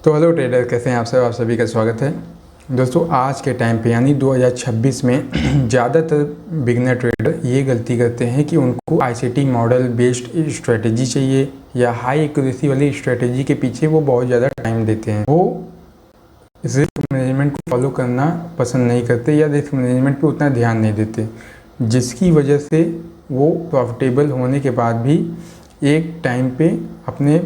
तो hello trader, कैसे हैं आप सब? आप सभी का स्वागत है। दोस्तों, आज के टाइम पे यानी 2026 में ज़्यादातर बिगनर ट्रेडर ये गलती करते हैं कि उनको आईसीटी मॉडल बेस्ड स्ट्रेटजी चाहिए या हाई एक्यूरेसी वाली स्ट्रेटजी के पीछे वो बहुत ज़्यादा टाइम देते हैं। वो रिस्क मैनेजमेंट को फॉलो करना पसंद नहीं करते या रिस्क मैनेजमेंट पे उतना ध्यान नहीं देते, जिसकी वजह से वो प्रॉफिटेबल होने के बाद भी एक टाइम पे अपने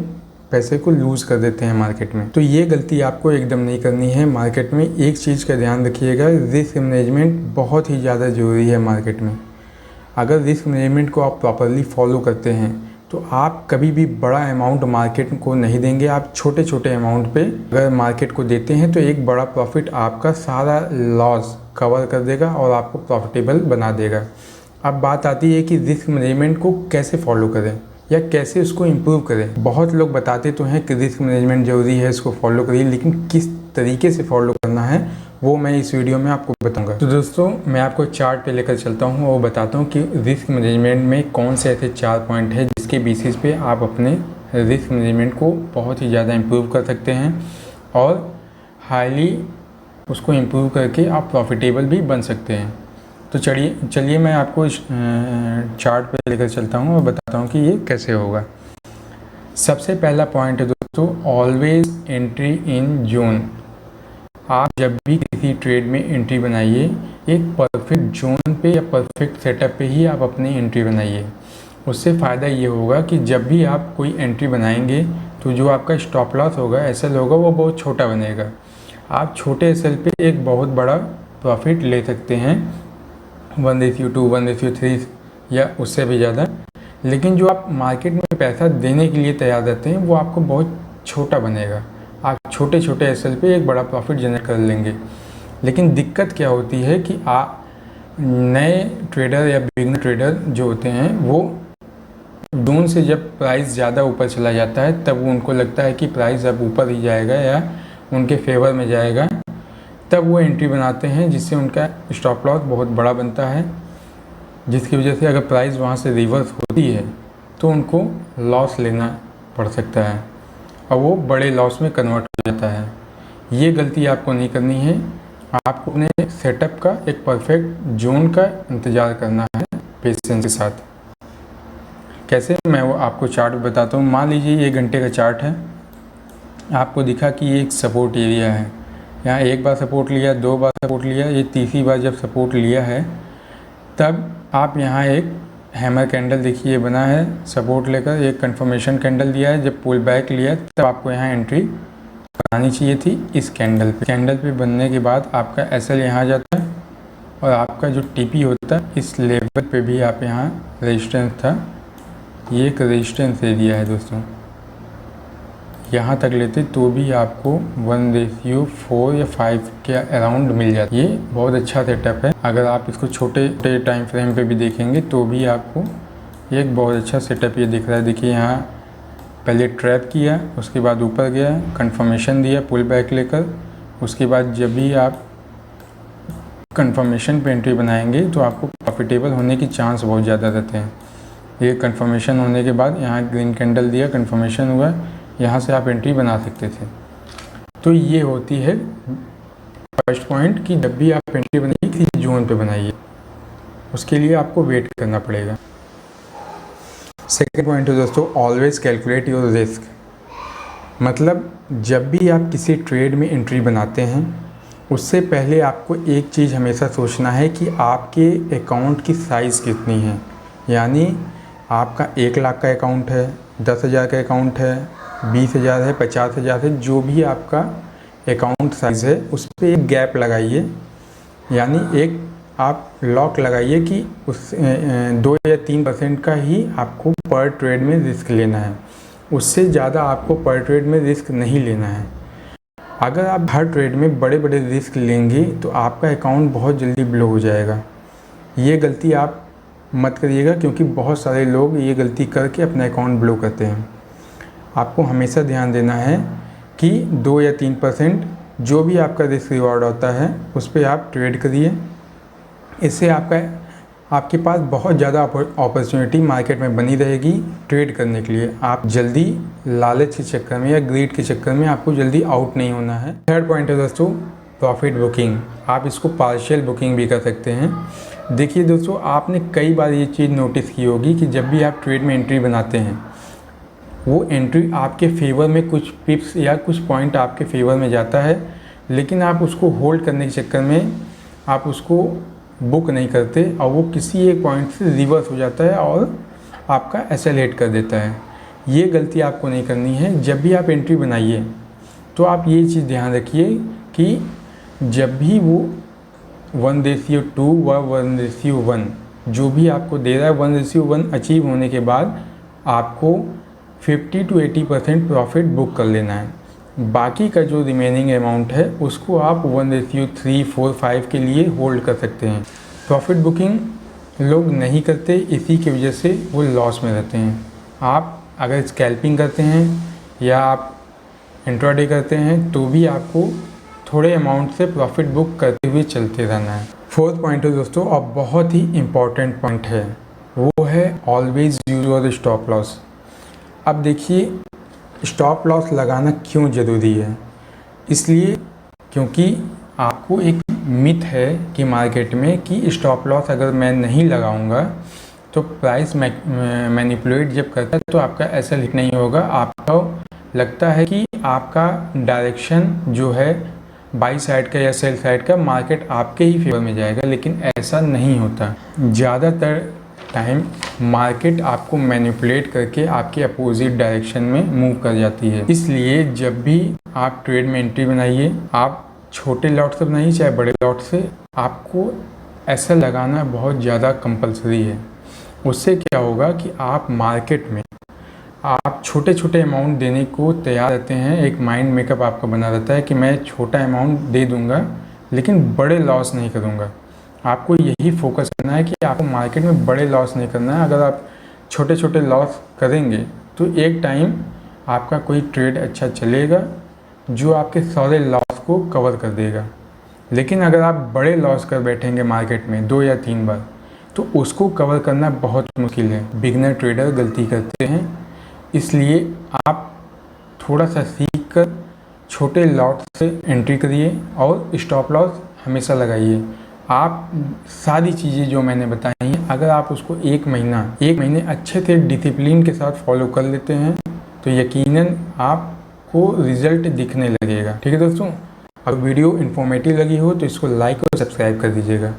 पैसे को लूज़ कर देते हैं मार्केट में। तो ये गलती आपको एकदम नहीं करनी है। मार्केट में एक चीज़ का ध्यान रखिएगा, रिस्क मैनेजमेंट बहुत ही ज़्यादा ज़रूरी है मार्केट में। अगर रिस्क मैनेजमेंट को आप प्रॉपरली फॉलो करते हैं तो आप कभी भी बड़ा अमाउंट मार्केट को नहीं देंगे। आप छोटे छोटे अमाउंट पे अगर मार्केट को देते हैं तो एक बड़ा प्रॉफिट आपका सारा लॉस कवर कर देगा और आपको प्रॉफिटेबल बना देगा। अब बात आती है कि रिस्क मैनेजमेंट को कैसे फॉलो करें या कैसे उसको इम्प्रूव करें। बहुत लोग बताते तो हैं कि रिस्क मैनेजमेंट ज़रूरी है, इसको फॉलो करिए, लेकिन किस तरीके से फॉलो करना है वो मैं इस वीडियो में आपको बताऊंगा। तो दोस्तों, मैं आपको चार्ट पे लेकर चलता हूँ और बताता हूँ कि रिस्क मैनेजमेंट में कौन से ऐसे 4 पॉइंट है जिसके बेसिस पे आप अपने रिस्क मैनेजमेंट को बहुत ही ज़्यादा इम्प्रूव कर सकते हैं और हाईली उसको इम्प्रूव करके आप प्रॉफिटेबल भी बन सकते हैं। तो चलिए मैं आपको इस चार्ट पे लेकर चलता हूँ और बताता हूँ कि ये कैसे होगा। सबसे पहला पॉइंट है दोस्तों, ऑलवेज एंट्री इन जोन। आप जब भी किसी ट्रेड में एंट्री बनाइए, एक परफेक्ट जोन पे या परफेक्ट सेटअप पे ही आप अपनी एंट्री बनाइए। उससे फ़ायदा ये होगा कि जब भी आप कोई एंट्री बनाएंगे तो जो आपका स्टॉप लॉस होगा, एसएल होगा, वो बहुत छोटा बनेगा। आप छोटे एसएल पे एक बहुत बड़ा प्रॉफिट ले सकते हैं, 1:2, 1:3 या उससे भी ज़्यादा। लेकिन जो आप मार्केट में पैसा देने के लिए तैयार रहते हैं वो आपको बहुत छोटा बनेगा। आप छोटे छोटे एसएल पे एक बड़ा प्रॉफिट जनरेट कर लेंगे। लेकिन दिक्कत क्या होती है कि आप नए ट्रेडर या बिगिनर ट्रेडर जो होते हैं वो जोन से जब प्राइस ज़्यादा ऊपर चला जाता है तब उनको लगता है कि प्राइस अब ऊपर ही जाएगा या उनके फेवर में जाएगा, तब वो एंट्री बनाते हैं, जिससे उनका स्टॉप लॉस बहुत बड़ा बनता है, जिसकी वजह से अगर प्राइस वहाँ से रिवर्स होती है तो उनको लॉस लेना पड़ सकता है और वो बड़े लॉस में कन्वर्ट हो जाता है। ये गलती आपको नहीं करनी है। आपको अपने सेटअप का एक परफेक्ट जोन का इंतज़ार करना है पेशेंस के साथ। कैसे, मैं वो आपको चार्ट बताता हूँ। मान लीजिए ये घंटे का चार्ट है, आपको दिखा कि ये एक सपोर्ट एरिया है। यहाँ एक बार सपोर्ट लिया, 2 बार सपोर्ट लिया, ये तीसरी बार जब सपोर्ट लिया है तब आप यहाँ एक हैमर कैंडल देखिए बना है सपोर्ट लेकर, एक कंफर्मेशन कैंडल दिया है। जब पुल बैक लिया तब आपको यहाँ एंट्री बनानी चाहिए थी इस कैंडल पे। कैंडल पे बनने के बाद आपका एसएल यहाँ जाता है और आपका जो टीपी होता है इस लेवल पे भी आप यहाँ रेजिस्टेंस था, ये एक रेजिस्टेंस एरिया है दोस्तों। यहाँ तक लेते तो भी आपको 1:4 या 5 के अराउंड मिल जाता है। ये बहुत अच्छा सेटअप है। अगर आप इसको छोटे टाइम फ्रेम पे भी देखेंगे तो भी आपको एक बहुत अच्छा सेटअप ये दिख रहा है। देखिए, यहाँ पहले ट्रैप किया, उसके बाद ऊपर गया, कंफर्मेशन दिया पुल बैक लेकर, उसके बाद जब भी आप कंफर्मेशन पे एंट्री बनाएंगे तो आपको प्रॉफिटेबल होने की चांस बहुत ज़्यादा रहते हैं। ये कंफर्मेशन होने के बाद यहाँ ग्रीन कैंडल दिया, कंफर्मेशन हुआ, यहाँ से आप एंट्री बना सकते थे। तो ये होती है फर्स्ट पॉइंट कि जब भी आप एंट्री बनाइए किसी जोन पे बनाइए, उसके लिए आपको वेट करना पड़ेगा। सेकेंड पॉइंट है दोस्तों, ऑलवेज कैलकुलेट योर रिस्क। मतलब जब भी आप किसी ट्रेड में एंट्री बनाते हैं उससे पहले आपको एक चीज़ हमेशा सोचना है कि आपके अकाउंट की साइज़ कितनी है। यानी आपका 1 लाख का अकाउंट है, 10,000 का अकाउंट है, 20,000 है, 50,000 है, जो भी आपका अकाउंट साइज़ है उस पर एक गैप लगाइए। यानी एक आप लॉक लगाइए कि उस 2 या 3% का ही आपको पर ट्रेड में रिस्क लेना है, उससे ज़्यादा आपको पर ट्रेड में रिस्क नहीं लेना है। अगर आप हर ट्रेड में बड़े बड़े रिस्क लेंगे तो आपका अकाउंट बहुत जल्दी ब्लो हो जाएगा। ये गलती आप मत करिएगा, क्योंकि बहुत सारे लोग ये गलती करके अपना अकाउंट ब्लो करते हैं। आपको हमेशा ध्यान देना है कि 2 या 3% जो भी आपका रिस्क रिवॉर्ड होता है उस पर आप ट्रेड करिए। इससे आपका आपके पास बहुत ज़्यादा अपॉर्चुनिटी मार्केट में बनी रहेगी ट्रेड करने के लिए। आप जल्दी लालच के चक्कर में या ग्रीड के चक्कर में आपको जल्दी आउट नहीं होना है। थर्ड पॉइंट है दोस्तों प्रॉफिट बुकिंग। आप इसको पार्शियल बुकिंग भी कर सकते हैं। देखिए दोस्तों, आपने कई बार ये चीज़ नोटिस की होगी कि जब भी आप ट्रेड में एंट्री बनाते हैं, वो एंट्री आपके फेवर में कुछ पिप्स या कुछ पॉइंट आपके फेवर में जाता है, लेकिन आप उसको होल्ड करने के चक्कर में आप उसको बुक नहीं करते और वो किसी एक पॉइंट से रिवर्स हो जाता है और आपका एसेलेरेट कर देता है। ये गलती आपको नहीं करनी है। जब भी आप एंट्री बनाइए तो आप ये चीज़ ध्यान रखिए कि जब भी वो 1:2 व 1:1 जो भी आपको दे रहा है, 1:1 अचीव होने के बाद आपको 50 to 80% प्रॉफिट बुक कर लेना है। बाकी का जो रिमेनिंग अमाउंट है उसको आप 1:3, 4, 5 के लिए होल्ड कर सकते हैं। प्रॉफिट बुकिंग लोग नहीं करते, इसी की वजह से वो लॉस में रहते हैं। आप अगर स्कैल्पिंग करते हैं या आप इंट्राडे करते हैं तो भी आपको थोड़े अमाउंट से प्रॉफिट बुक करते हुए चलते रहना है। फोर्थ पॉइंट है दोस्तों, अब बहुत ही इम्पॉर्टेंट पॉइंट है, वो है always use your stop loss. अब देखिए स्टॉप लॉस लगाना क्यों ज़रूरी है। इसलिए क्योंकि आपको एक मिथ है कि मार्केट में कि स्टॉप लॉस अगर मैं नहीं लगाऊंगा तो प्राइस मैनिपुलेट जब करता है तो आपका ऐसा हिट नहीं होगा। आपको लगता है कि आपका डायरेक्शन जो है बाई साइड का या सेल साइड का, मार्केट आपके ही फेवर में जाएगा, लेकिन ऐसा नहीं होता। ज़्यादातर टाइम मार्केट आपको मैनिपुलेट करके आपके अपोजिट डायरेक्शन में मूव कर जाती है। इसलिए जब भी आप ट्रेड में एंट्री बनाइए, आप छोटे लॉट से बनाइए चाहे बड़े लॉट से, आपको ऐसा लगाना बहुत ज़्यादा कंपलसरी है। उससे क्या होगा कि आप मार्केट में आप छोटे छोटे अमाउंट देने को तैयार रहते हैं। एक माइंड मेकअप आपका बना रहता है कि मैं छोटा अमाउंट दे दूंगा लेकिन बड़े लॉस नहीं करूंगा। आपको यही फोकस करना है कि आपको मार्केट में बड़े लॉस नहीं करना है। अगर आप छोटे छोटे लॉस करेंगे तो एक टाइम आपका कोई ट्रेड अच्छा चलेगा जो आपके सारे लॉस को कवर कर देगा। लेकिन अगर आप बड़े लॉस कर बैठेंगे मार्केट में 2 या 3 बार, तो उसको कवर करना बहुत मुश्किल है। बिगनर ट्रेडर गलती करते हैं। इसलिए आप थोड़ा सा सीख कर छोटे लॉट से एंट्री करिए और स्टॉप लॉस हमेशा लगाइए। आप सारी चीज़ें जो मैंने बताई हैं, अगर आप उसको एक महीने अच्छे से डिसिप्लिन के साथ फॉलो कर लेते हैं तो यकीनन आपको रिज़ल्ट दिखने लगेगा। ठीक है दोस्तों, अगर वीडियो इन्फॉर्मेटिव लगी हो तो इसको लाइक और सब्सक्राइब कर दीजिएगा।